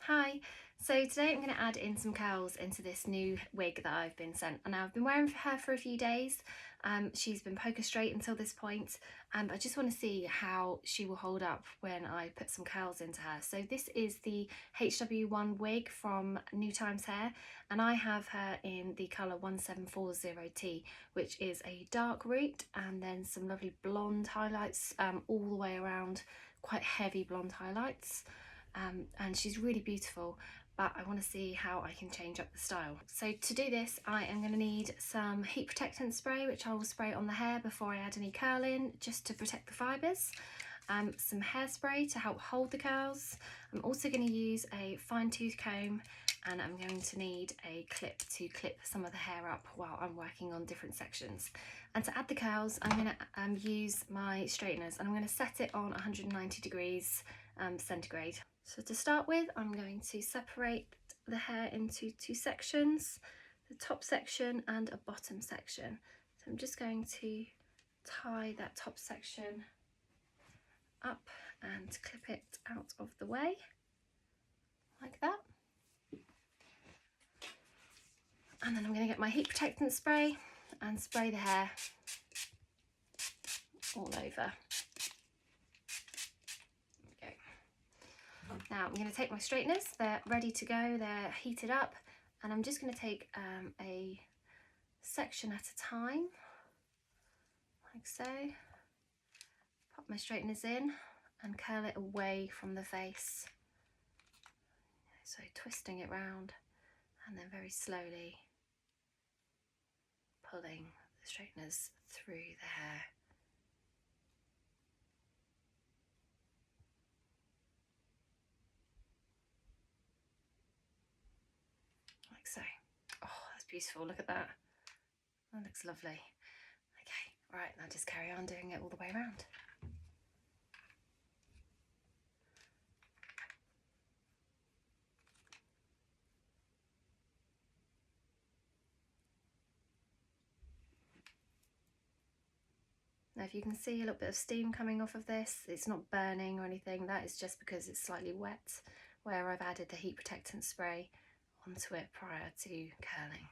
Hi, so today I'm going to add in some curls into this new wig that I've been sent, and I've been wearing her for a few days. She's been poker straight until this point, and I just want to see how she will hold up when I put some curls into her. So this is the HW-1 wig from Newtimes Hair, and I have her in the colour 1740T, which is a dark root, and then some lovely blonde highlights all the way around, quite heavy blonde highlights. And she's really beautiful, but I want to see how I can change up the style. So to do this, I am going to need some heat protectant spray, which I will spray on the hair before I add any curl in, just to protect the fibres. Some hairspray to help hold the curls. I'm also going to use a fine tooth comb, and I'm going to need a clip to clip some of the hair up while I'm working on different sections. And to add the curls, I'm going to use my straighteners, and I'm going to set it on 190 degrees centigrade. So to start with, I'm going to separate the hair into two sections, the top section and a bottom section. So I'm just going to tie that top section up and clip it out of the way, like that. And then I'm going to get my heat protectant spray and spray the hair all over. Now I'm going to take my straighteners, they're ready to go, they're heated up, and I'm just going to take a section at a time, like so. Pop my straighteners in and curl it away from the face. So twisting it round and then very slowly pulling the straighteners through the hair. Like so. Oh, that's beautiful, look at that. That looks lovely. Okay, right, now just carry on doing it all the way around. Now if you can see a little bit of steam coming off of this, it's not burning or anything, that is just because it's slightly wet where I've added the heat protectant spray onto it prior to curling.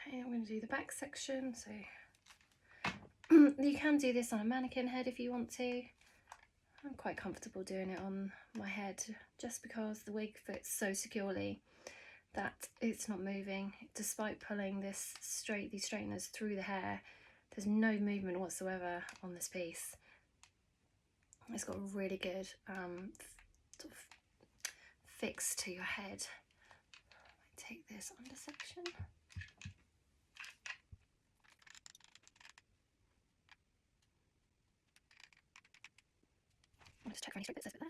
Okay, I'm going to do the back section. So you can do this on a mannequin head if you want to. I'm quite comfortable doing it on my head just because the wig fits so securely that it's not moving. Despite pulling these straighteners through the hair, there's no movement whatsoever on this piece. It's got a really good sort of fix to your head. I take this under section. I'll just check for any straight bits there.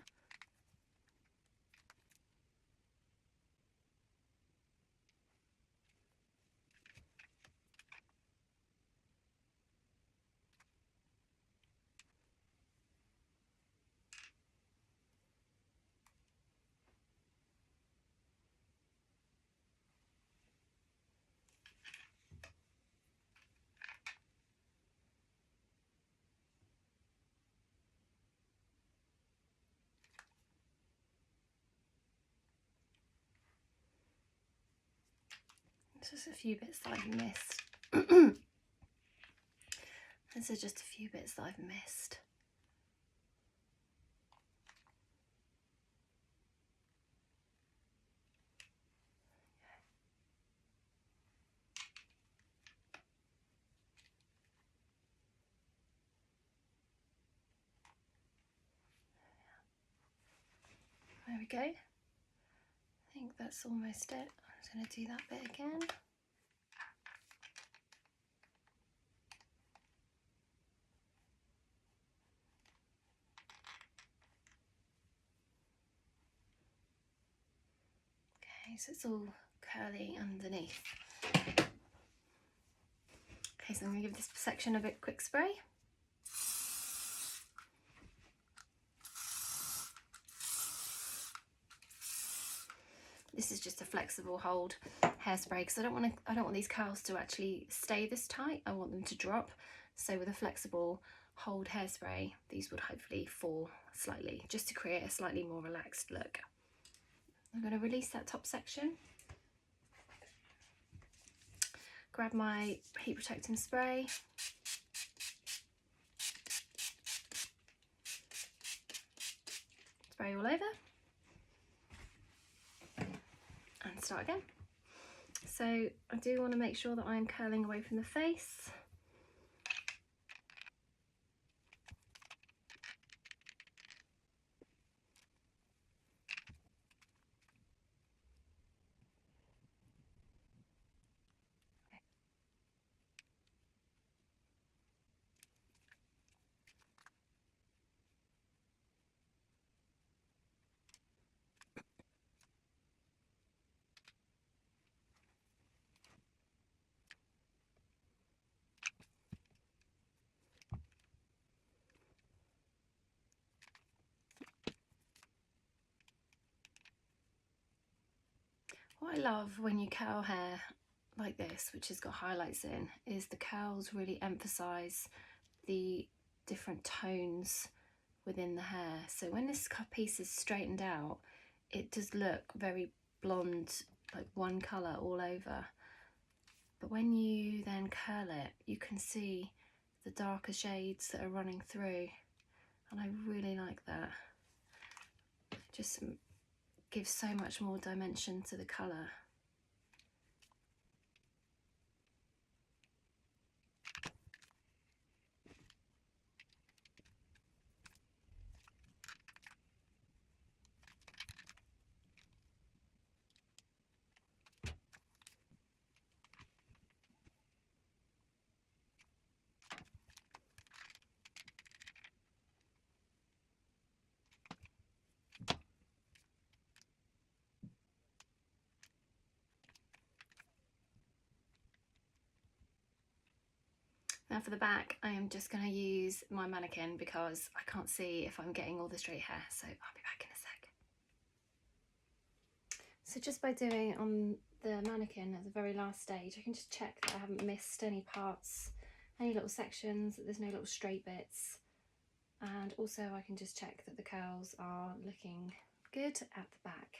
There's just a few bits that I've missed. These are just a few bits that I've missed. There we go. I think that's almost it. I'm just going to do that bit again. Okay, so it's all curly underneath. Okay, so I'm going to give this section a bit quick spray. This is just a flexible hold hairspray because I don't want these curls to actually stay this tight. I want them to drop. So with a flexible hold hairspray, these would hopefully fall slightly, just to create a slightly more relaxed look. I'm going to release that top section. Grab my heat protecting spray. Spray all over. And start again. So I do want to make sure that I'm curling away from the face. What I love when you curl hair like this, which has got highlights in, is the curls really emphasize the different tones within the hair. So when this piece is straightened out, it does look very blonde, like one colour all over. But when you then curl it, you can see the darker shades that are running through. And I really like that. It just gives so much more dimension to the colour. Now for the back, I am just going to use my mannequin because I can't see if I'm getting all the straight hair, so I'll be back in a sec. So just by doing on the mannequin at the very last stage, I can just check that I haven't missed any parts, any little sections, that there's no little straight bits. And also I can just check that the curls are looking good at the back.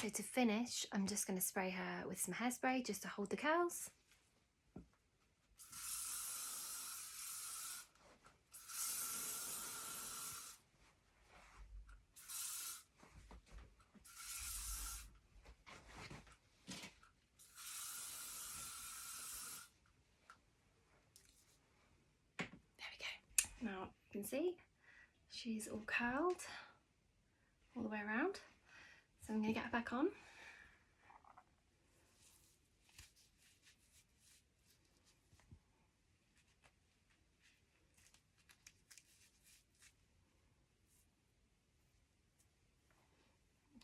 So to finish, I'm just going to spray her with some hairspray just to hold the curls. There we go. Now you can see she's all curled all the way around. So I'm going to get her back on.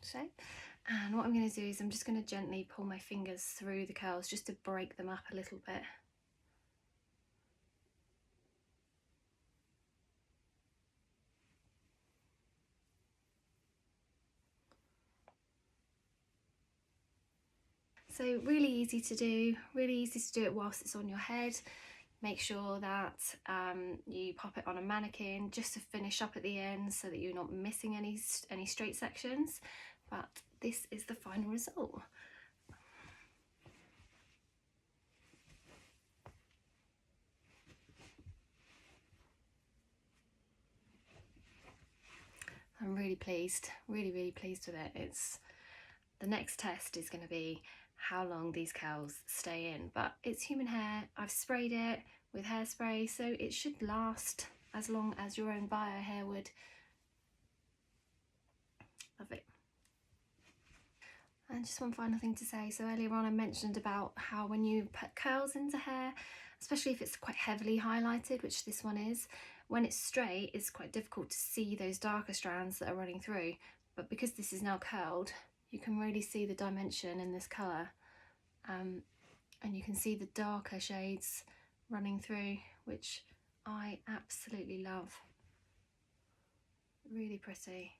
So, and what I'm going to do is I'm just going to gently pull my fingers through the curls just to break them up a little bit. So really easy to do, really easy to do it whilst it's on your head. Make sure that you pop it on a mannequin just to finish up at the end so that you're not missing any straight sections. But this is the final result. I'm really pleased, really pleased with it. The next test is going to be how long these curls stay in, but it's human hair. I've sprayed it with hairspray, so it should last as long as your own bio hair would. Love it. And just one final thing to say. So earlier on I mentioned about how when you put curls into hair, especially if it's quite heavily highlighted, which this one is, when it's straight, it's quite difficult to see those darker strands that are running through. But because this is now curled, you can really see the dimension in this colour. And you can see the darker shades running through, which I absolutely love. Really pretty.